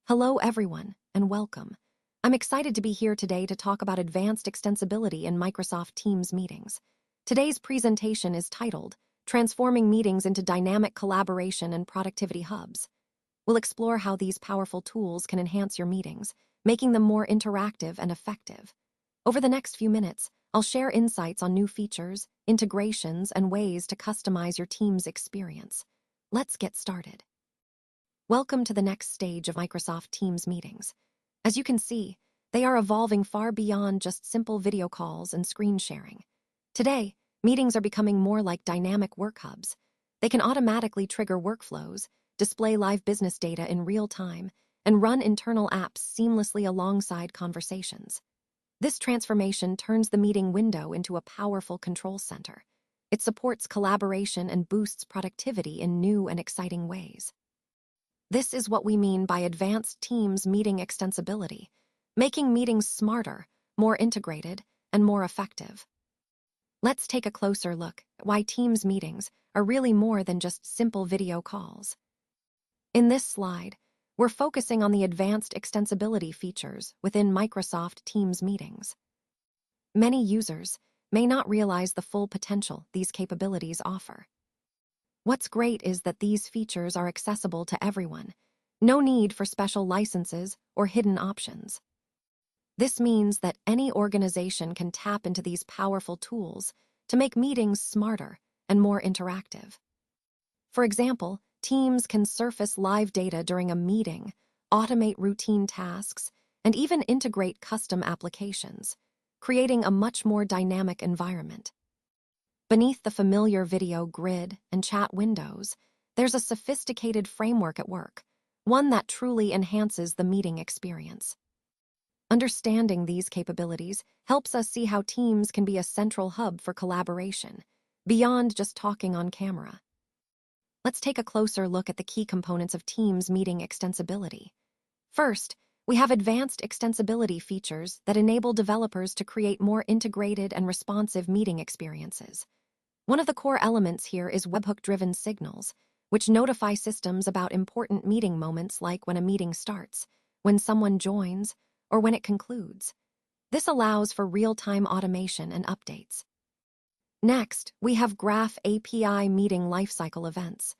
Hello, everyone, and welcome. I'm excited to be here today to talk about advanced extensibility in Microsoft Teams meetings. Today's presentation is titled, Transforming Meetings into Dynamic Collaboration and Productivity Hubs. We'll explore how these powerful tools can enhance your meetings, making them more interactive and effective. Over the next few minutes, I'll share insights on new features, integrations, and ways to customize your team's experience. Let's get started. Welcome to the next stage of Microsoft Teams meetings. As you can see, they are evolving far beyond just simple video calls and screen sharing. Today, meetings are becoming more like dynamic work hubs. They can automatically trigger workflows, display live business data in real time, and run internal apps seamlessly alongside conversations. This transformation turns the meeting window into a powerful control center. It supports collaboration and boosts productivity in new and exciting ways. This is what we mean by advanced Teams meeting extensibility, making meetings smarter, more integrated, and more effective. Let's take a closer look at why Teams meetings are really more than just simple video calls. In this slide, we're focusing on the advanced extensibility features within Microsoft Teams meetings. Many users may not realize the full potential these capabilities offer. What's great is that these features are accessible to everyone. No need for special licenses or hidden options. This means that any organization can tap into these powerful tools to make meetings smarter and more interactive. For example, Teams can surface live data during a meeting, automate routine tasks, and even integrate custom applications, creating a much more dynamic environment. Beneath the familiar video grid and chat windows, there's a sophisticated framework at work, one that truly enhances the meeting experience. Understanding these capabilities helps us see how Teams can be a central hub for collaboration, beyond just talking on camera. Let's take a closer look at the key components of Teams meeting extensibility. First, we have advanced extensibility features that enable developers to create more integrated and responsive meeting experiences. One of the core elements here is webhook-driven signals, which notify systems about important meeting moments like when a meeting starts, when someone joins, or when it concludes. This allows for real-time automation and updates. Next, we have Graph API meeting lifecycle events.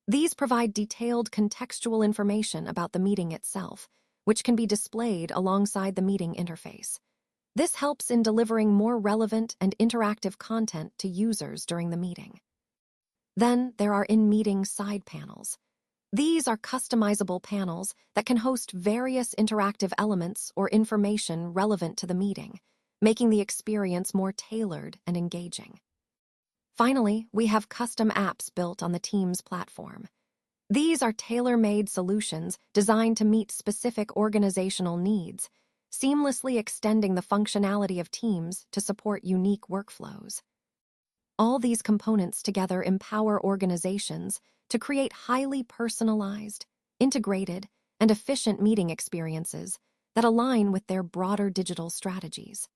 These provide detailed contextual information about the meeting itself, which can be displayed alongside the meeting interface. This helps in delivering more relevant and interactive content to users during the meeting. Then there are in-meeting side panels. These are customizable panels that can host various interactive elements or information relevant to the meeting, making the experience more tailored and engaging. Finally, we have custom apps built on the Teams platform. These are tailor-made solutions designed to meet specific organizational needs, seamlessly extending the functionality of Teams to support unique workflows. All these components together empower organizations to create highly personalized, integrated, and efficient meeting experiences that align with their broader digital strategies.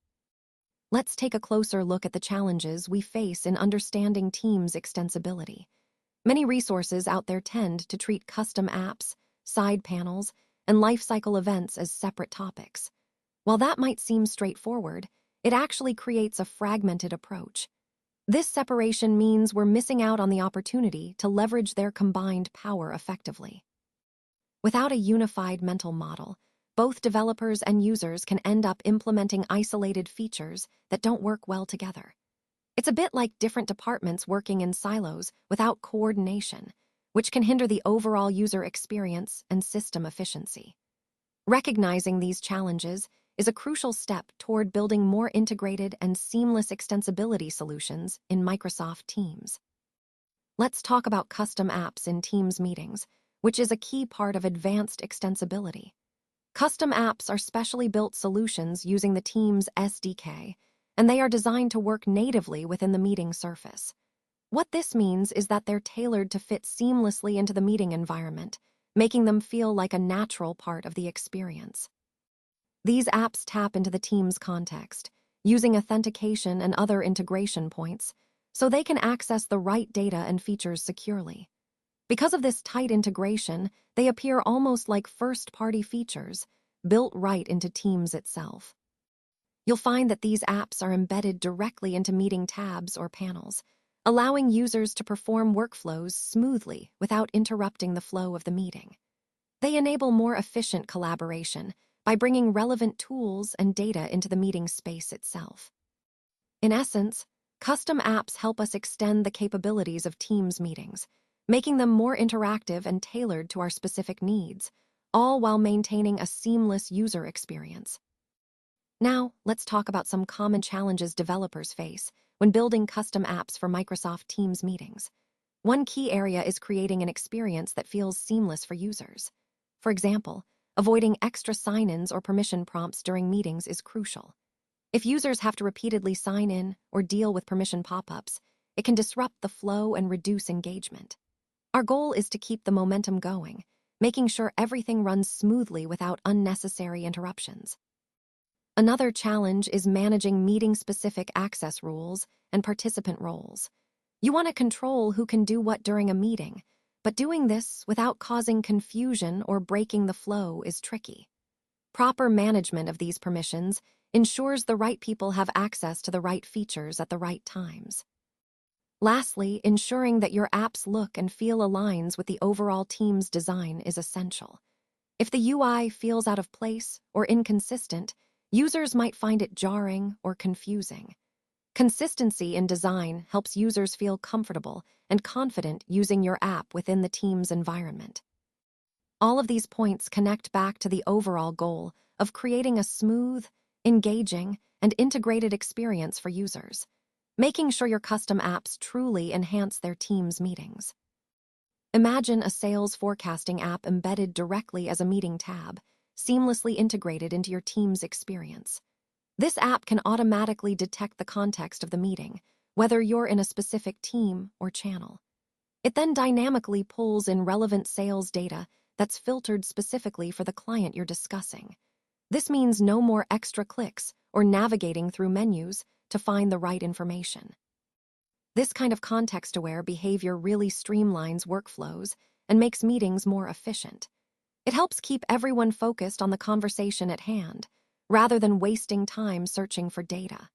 Let's take a closer look at the challenges we face in understanding Teams extensibility. Many resources out there tend to treat custom apps, side panels, and lifecycle events as separate topics. While that might seem straightforward, it actually creates a fragmented approach. This separation means we're missing out on the opportunity to leverage their combined power effectively. Without a unified mental model, both developers and users can end up implementing isolated features that don't work well together. It's a bit like different departments working in silos without coordination, which can hinder the overall user experience and system efficiency. Recognizing these challenges is a crucial step toward building more integrated and seamless extensibility solutions in Microsoft Teams. Let's talk about custom apps in Teams meetings, which is a key part of advanced extensibility. Custom apps are specially built solutions using the Teams SDK, and they are designed to work natively within the meeting surface. What this means is that they're tailored to fit seamlessly into the meeting environment, making them feel like a natural part of the experience. These apps tap into the Teams context, using authentication and other integration points, so they can access the right data and features securely. Because of this tight integration, they appear almost like first-party features, built right into Teams itself. You'll find that these apps are embedded directly into meeting tabs or panels, allowing users to perform workflows smoothly without interrupting the flow of the meeting. They enable more efficient collaboration by bringing relevant tools and data into the meeting space itself. In essence, custom apps help us extend the capabilities of Teams meetings, making them more interactive and tailored to our specific needs, all while maintaining a seamless user experience. Now, let's talk about some common challenges developers face when building custom apps for Microsoft Teams meetings. One key area is creating an experience that feels seamless for users. For example, avoiding extra sign-ins or permission prompts during meetings is crucial. If users have to repeatedly sign in or deal with permission pop-ups, it can disrupt the flow and reduce engagement. Our goal is to keep the momentum going, making sure everything runs smoothly without unnecessary interruptions. Another challenge is managing meeting-specific access rules and participant roles. You want to control who can do what during a meeting, but doing this without causing confusion or breaking the flow is tricky. Proper management of these permissions ensures the right people have access to the right features at the right times. Lastly, ensuring that your app's look and feel aligns with the overall team's design is essential. If the UI feels out of place or inconsistent, users might find it jarring or confusing. Consistency in design helps users feel comfortable and confident using your app within the team's environment. All of these points connect back to the overall goal of creating a smooth, engaging, and integrated experience for users, making sure your custom apps truly enhance their team's meetings. Imagine a sales forecasting app embedded directly as a meeting tab, seamlessly integrated into your team's experience. This app can automatically detect the context of the meeting, whether you're in a specific team or channel. It then dynamically pulls in relevant sales data that's filtered specifically for the client you're discussing. This means no more extra clicks or navigating through menus to find the right information. This kind of context-aware behavior really streamlines workflows and makes meetings more efficient. It helps keep everyone focused on the conversation at hand, rather than wasting time searching for data.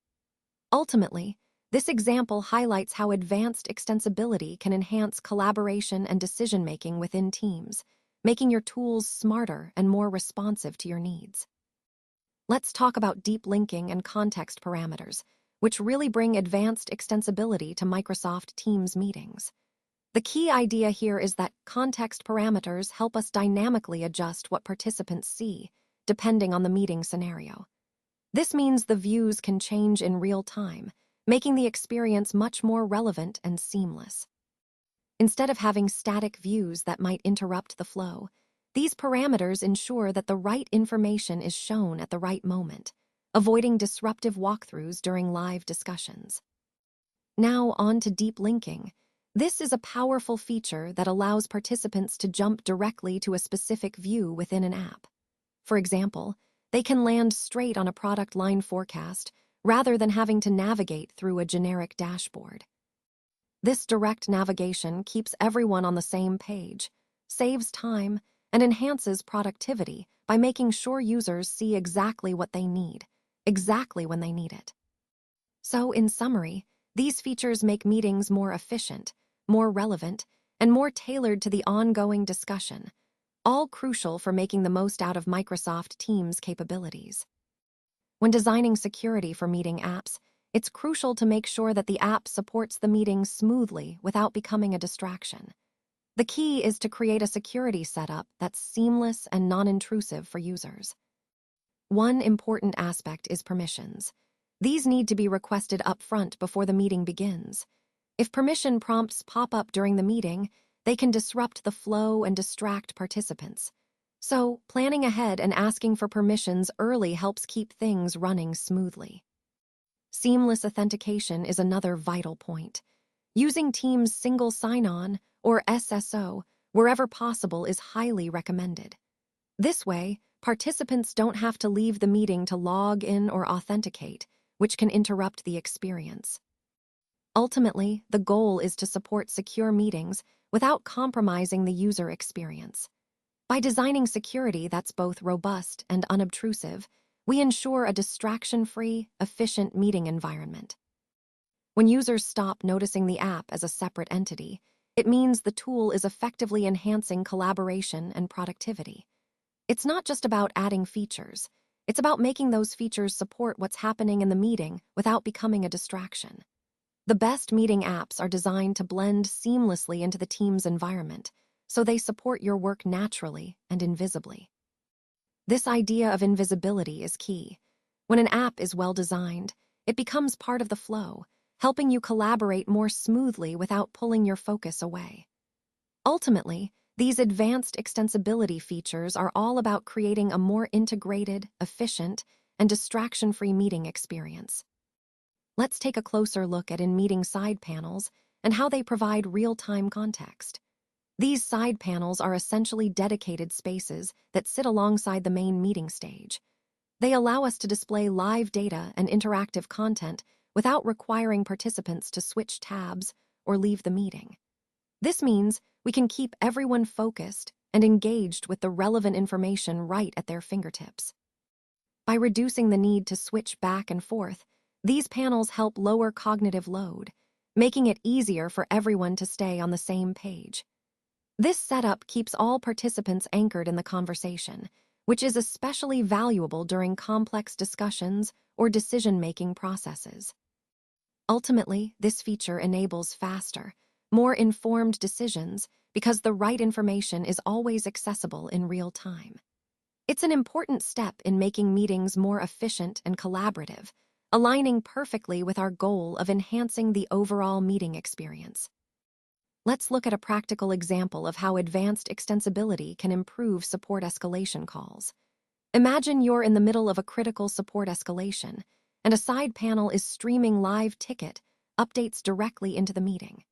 Ultimately, this example highlights how advanced extensibility can enhance collaboration and decision-making within teams, making your tools smarter and more responsive to your needs. Let's talk about deep linking and context parameters, which really bring advanced extensibility to Microsoft Teams meetings. The key idea here is that context parameters help us dynamically adjust what participants see, depending on the meeting scenario. This means the views can change in real time, making the experience much more relevant and seamless. Instead of having static views that might interrupt the flow, these parameters ensure that the right information is shown at the right moment, avoiding disruptive walkthroughs during live discussions. Now on to deep linking. This is a powerful feature that allows participants to jump directly to a specific view within an app. For example, they can land straight on a product line forecast rather than having to navigate through a generic dashboard. This direct navigation keeps everyone on the same page, saves time, and enhances productivity by making sure users see exactly what they need, exactly when they need it. So, in summary, these features make meetings more efficient, more relevant, and more tailored to the ongoing discussion, all crucial for making the most out of Microsoft Teams capabilities. When designing security for meeting apps, it's crucial to make sure that the app supports the meeting smoothly without becoming a distraction. The key is to create a security setup that's seamless and non-intrusive for users. One important aspect is permissions. These need to be requested upfront before the meeting begins. If permission prompts pop up during the meeting, they can disrupt the flow and distract participants. So, planning ahead and asking for permissions early helps keep things running smoothly. Seamless authentication is another vital point. Using Teams' single sign-on, or SSO, wherever possible is highly recommended. This way, participants don't have to leave the meeting to log in or authenticate, which can interrupt the experience. Ultimately, the goal is to support secure meetings without compromising the user experience. By designing security that's both robust and unobtrusive, we ensure a distraction-free, efficient meeting environment. When users stop noticing the app as a separate entity, it means the tool is effectively enhancing collaboration and productivity. It's not just about adding features. It's about making those features support what's happening in the meeting without becoming a distraction. The best meeting apps are designed to blend seamlessly into the team's environment, so they support your work naturally and invisibly. This idea of invisibility is key. When an app is well designed, it becomes part of the flow, helping you collaborate more smoothly without pulling your focus away. Ultimately, these advanced extensibility features are all about creating a more integrated, efficient, and distraction-free meeting experience. Let's take a closer look at in-meeting side panels and how they provide real-time context. These side panels are essentially dedicated spaces that sit alongside the main meeting stage. They allow us to display live data and interactive content without requiring participants to switch tabs or leave the meeting. This means we can keep everyone focused and engaged with the relevant information right at their fingertips. By reducing the need to switch back and forth, these panels help lower cognitive load, making it easier for everyone to stay on the same page. This setup keeps all participants anchored in the conversation, which is especially valuable during complex discussions or decision-making processes. Ultimately, this feature enables faster, more informed decisions because the right information is always accessible in real time. It's an important step in making meetings more efficient and collaborative, aligning perfectly with our goal of enhancing the overall meeting experience. Let's look at a practical example of how advanced extensibility can improve support escalation calls. Imagine you're in the middle of a critical support escalation, and a side panel is streaming live ticket updates directly into the meeting.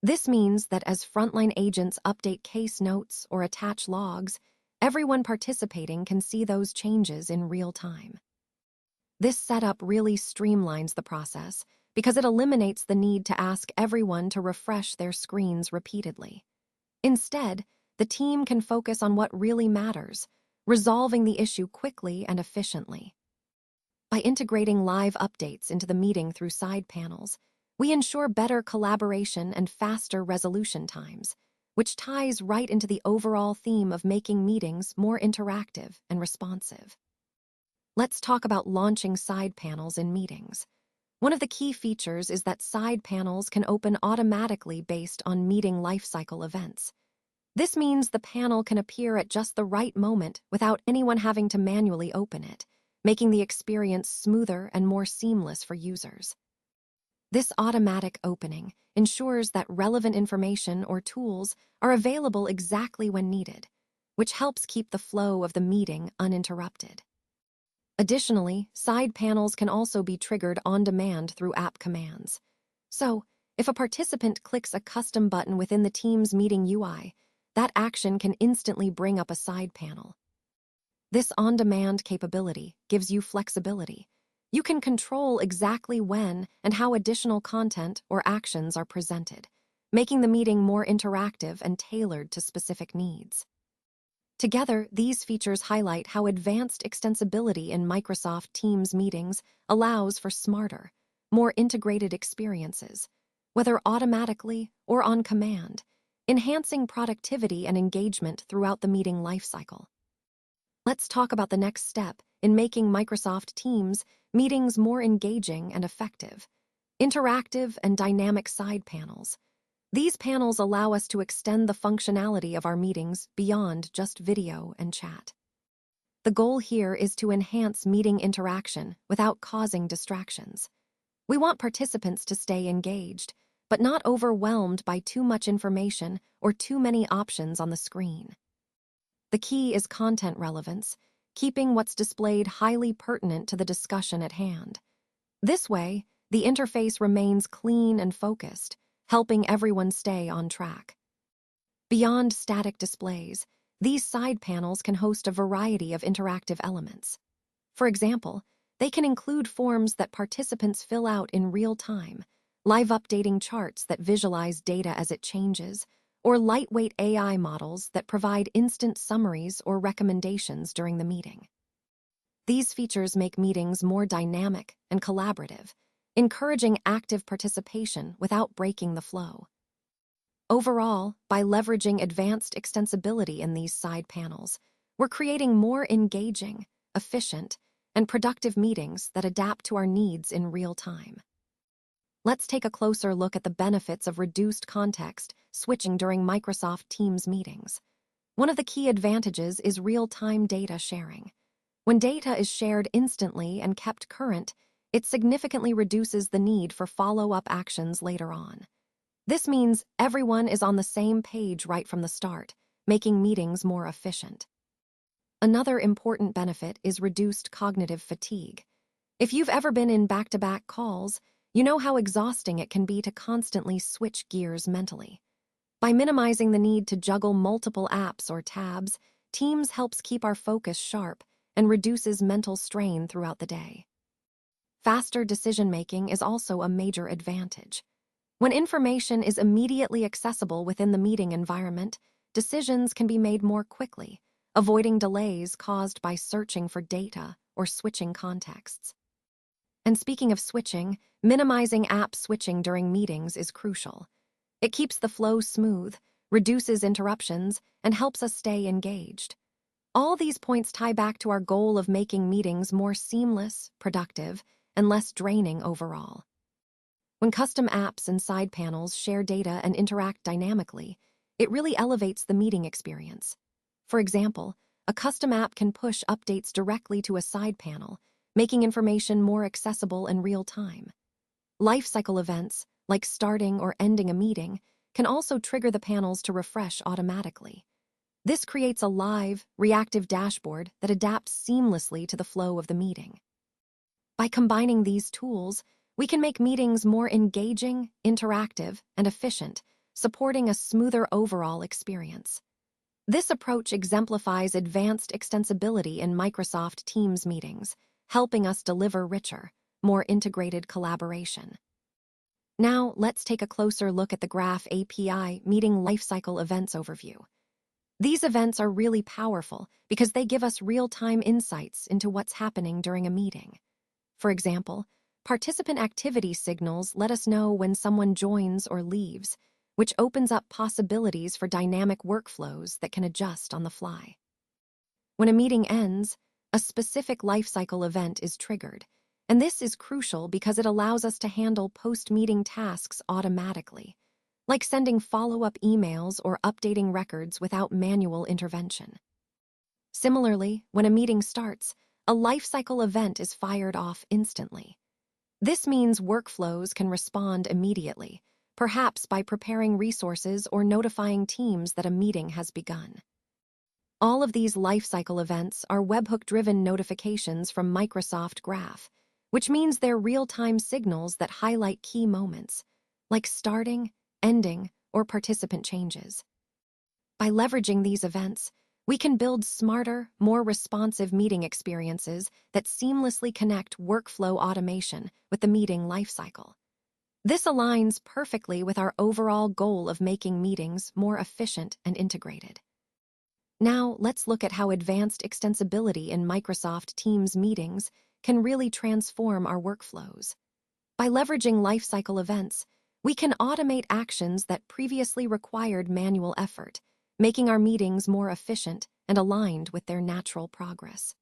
This means that as frontline agents update case notes or attach logs, everyone participating can see those changes in real time. This setup really streamlines the process because it eliminates the need to ask everyone to refresh their screens repeatedly. Instead, the team can focus on what really matters, resolving the issue quickly and efficiently. By integrating live updates into the meeting through side panels, we ensure better collaboration and faster resolution times, which ties right into the overall theme of making meetings more interactive and responsive. Let's talk about launching side panels in meetings. One of the key features is that side panels can open automatically based on meeting lifecycle events. This means the panel can appear at just the right moment without anyone having to manually open it, making the experience smoother and more seamless for users. This automatic opening ensures that relevant information or tools are available exactly when needed, which helps keep the flow of the meeting uninterrupted. Additionally, side panels can also be triggered on demand through app commands. So, if a participant clicks a custom button within the Teams meeting UI, that action can instantly bring up a side panel. This on-demand capability gives you flexibility. You can control exactly when and how additional content or actions are presented, making the meeting more interactive and tailored to specific needs. Together, these features highlight how advanced extensibility in Microsoft Teams meetings allows for smarter, more integrated experiences, whether automatically or on command, enhancing productivity and engagement throughout the meeting lifecycle. Let's talk about the next step in making Microsoft Teams meetings more engaging and effective: interactive and dynamic side panels. These panels allow us to extend the functionality of our meetings beyond just video and chat. The goal here is to enhance meeting interaction without causing distractions. We want participants to stay engaged, but not overwhelmed by too much information or too many options on the screen. The key is content relevance, keeping what's displayed highly pertinent to the discussion at hand. This way, the interface remains clean and focused, helping everyone stay on track. Beyond static displays, these side panels can host a variety of interactive elements. For example, they can include forms that participants fill out in real time, live updating charts that visualize data as it changes, or lightweight AI models that provide instant summaries or recommendations during the meeting. These features make meetings more dynamic and collaborative, encouraging active participation without breaking the flow. Overall, by leveraging advanced extensibility in these side panels, we're creating more engaging, efficient, and productive meetings that adapt to our needs in real time. Let's take a closer look at the benefits of reduced context switching during Microsoft Teams meetings. One of the key advantages is real-time data sharing. When data is shared instantly and kept current, it significantly reduces the need for follow-up actions later on. This means everyone is on the same page right from the start, making meetings more efficient. Another important benefit is reduced cognitive fatigue. If you've ever been in back-to-back calls, you know how exhausting it can be to constantly switch gears mentally. By minimizing the need to juggle multiple apps or tabs, Teams helps keep our focus sharp and reduces mental strain throughout the day. Faster decision-making is also a major advantage. When information is immediately accessible within the meeting environment, decisions can be made more quickly, avoiding delays caused by searching for data or switching contexts. And speaking of switching, minimizing app switching during meetings is crucial. It keeps the flow smooth, reduces interruptions, and helps us stay engaged. All these points tie back to our goal of making meetings more seamless, productive, and less draining overall. When custom apps and side panels share data and interact dynamically, it really elevates the meeting experience. For example, a custom app can push updates directly to a side panel, making information more accessible in real time. Lifecycle events, like starting or ending a meeting, can also trigger the panels to refresh automatically. This creates a live, reactive dashboard that adapts seamlessly to the flow of the meeting. By combining these tools, we can make meetings more engaging, interactive, and efficient, supporting a smoother overall experience. This approach exemplifies advanced extensibility in Microsoft Teams meetings, helping us deliver richer, more integrated collaboration. Now, let's take a closer look at the Graph API Meeting Lifecycle Events overview. These events are really powerful because they give us real-time insights into what's happening during a meeting. For example, participant activity signals let us know when someone joins or leaves, which opens up possibilities for dynamic workflows that can adjust on the fly. When a meeting ends, a specific lifecycle event is triggered, and this is crucial because it allows us to handle post-meeting tasks automatically, like sending follow-up emails or updating records without manual intervention. Similarly, when a meeting starts, a lifecycle event is fired off instantly. This means workflows can respond immediately, perhaps by preparing resources or notifying teams that a meeting has begun. All of these lifecycle events are webhook-driven notifications from Microsoft Graph, which means they're real-time signals that highlight key moments, like starting, ending, or participant changes. By leveraging these events, we can build smarter, more responsive meeting experiences that seamlessly connect workflow automation with the meeting lifecycle. This aligns perfectly with our overall goal of making meetings more efficient and integrated. Now, let's look at how advanced extensibility in Microsoft Teams meetings can really transform our workflows. By leveraging lifecycle events, we can automate actions that previously required manual effort, making our meetings more efficient and aligned with their natural progress.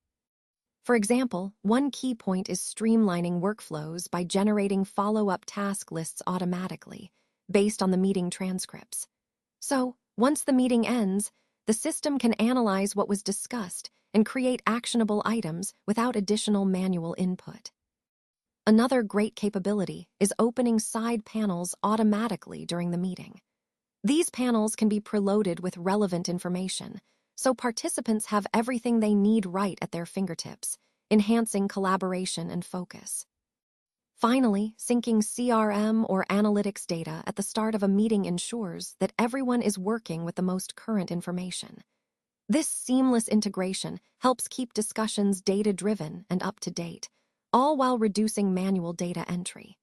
For example, one key point is streamlining workflows by generating follow-up task lists automatically, based on the meeting transcripts. So, once the meeting ends, the system can analyze what was discussed and create actionable items without additional manual input. Another great capability is opening side panels automatically during the meeting. These panels can be preloaded with relevant information, so participants have everything they need right at their fingertips, enhancing collaboration and focus. Finally, syncing CRM or analytics data at the start of a meeting ensures that everyone is working with the most current information. This seamless integration helps keep discussions data-driven and up-to-date, all while reducing manual data entry.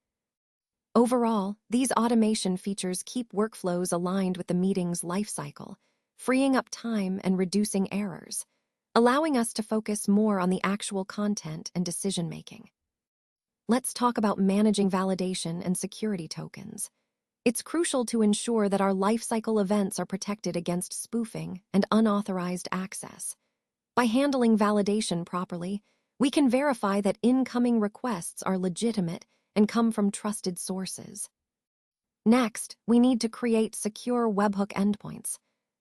Overall, these automation features keep workflows aligned with the meeting's lifecycle, freeing up time and reducing errors, allowing us to focus more on the actual content and decision-making. Let's talk about managing validation and security tokens. It's crucial to ensure that our lifecycle events are protected against spoofing and unauthorized access. By handling validation properly, we can verify that incoming requests are legitimate and come from trusted sources. Next, we need to create secure webhook endpoints.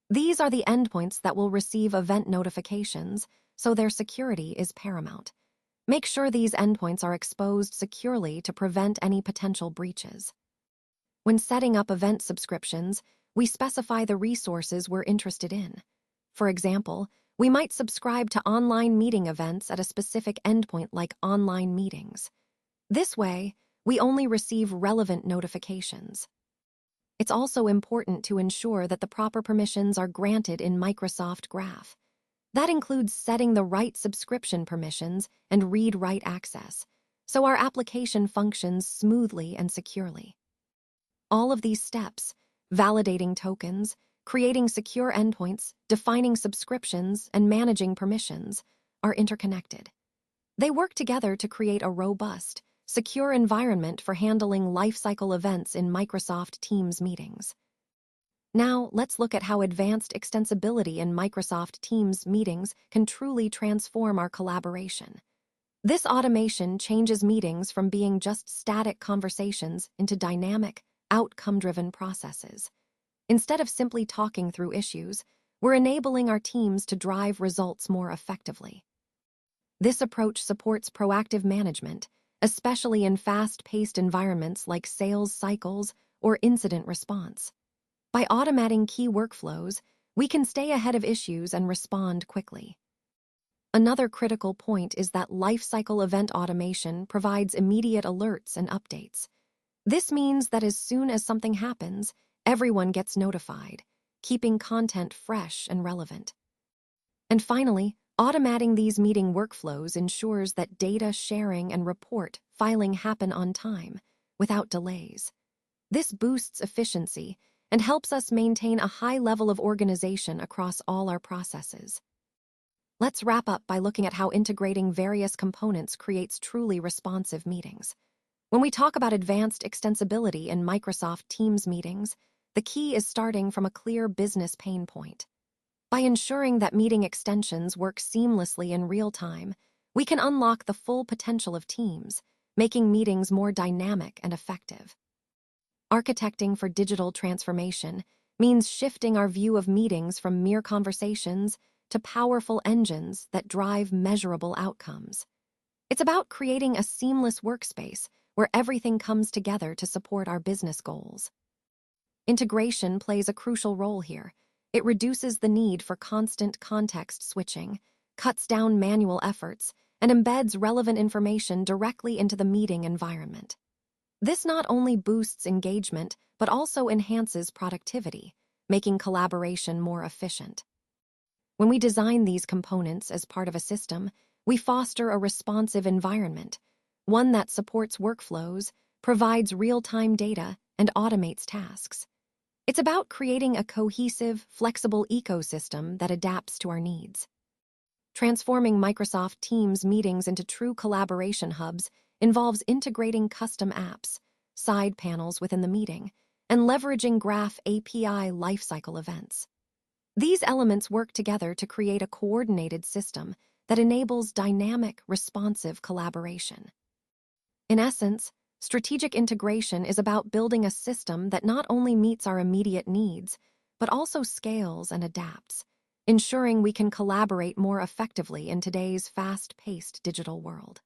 These are the endpoints that will receive event notifications, so their security is paramount. Make sure these endpoints are exposed securely to prevent any potential breaches. When setting up event subscriptions, we specify the resources we're interested in. For example, we might subscribe to online meeting events at a specific endpoint like online meetings. This way, we only receive relevant notifications. It's also important to ensure that the proper permissions are granted in Microsoft Graph. That includes setting the right subscription permissions and read-write access, so our application functions smoothly and securely. All of these steps, validating tokens, creating secure endpoints, defining subscriptions, and managing permissions, are interconnected. They work together to create a robust, secure environment for handling lifecycle events in Microsoft Teams meetings. Now, let's look at how advanced extensibility in Microsoft Teams meetings can truly transform our collaboration. This automation changes meetings from being just static conversations into dynamic, outcome-driven processes. Instead of simply talking through issues, we're enabling our teams to drive results more effectively. This approach supports proactive management, especially in fast-paced environments like sales cycles or incident response. By automating key workflows, we can stay ahead of issues and respond quickly. Another critical point is that lifecycle event automation provides immediate alerts and updates. This means that as soon as something happens, everyone gets notified, keeping content fresh and relevant. And finally, automating these meeting workflows ensures that data sharing and report filing happen on time, without delays. This boosts efficiency and helps us maintain a high level of organization across all our processes. Let's wrap up by looking at how integrating various components creates truly responsive meetings. When we talk about advanced extensibility in Microsoft Teams meetings, the key is starting from a clear business pain point. By ensuring that meeting extensions work seamlessly in real time, we can unlock the full potential of Teams, making meetings more dynamic and effective. Architecting for digital transformation means shifting our view of meetings from mere conversations to powerful engines that drive measurable outcomes. It's about creating a seamless workspace where everything comes together to support our business goals. Integration plays a crucial role here. It reduces the need for constant context switching, cuts down manual efforts, and embeds relevant information directly into the meeting environment. This not only boosts engagement, but also enhances productivity, making collaboration more efficient. When we design these components as part of a system, we foster a responsive environment, one that supports workflows, provides real-time data, and automates tasks. It's about creating a cohesive, flexible ecosystem that adapts to our needs. Transforming Microsoft Teams meetings into true collaboration hubs involves integrating custom apps, side panels within the meeting, and leveraging Graph API lifecycle events. These elements work together to create a coordinated system that enables dynamic, responsive collaboration. In essence, strategic integration is about building a system that not only meets our immediate needs, but also scales and adapts, ensuring we can collaborate more effectively in today's fast-paced digital world.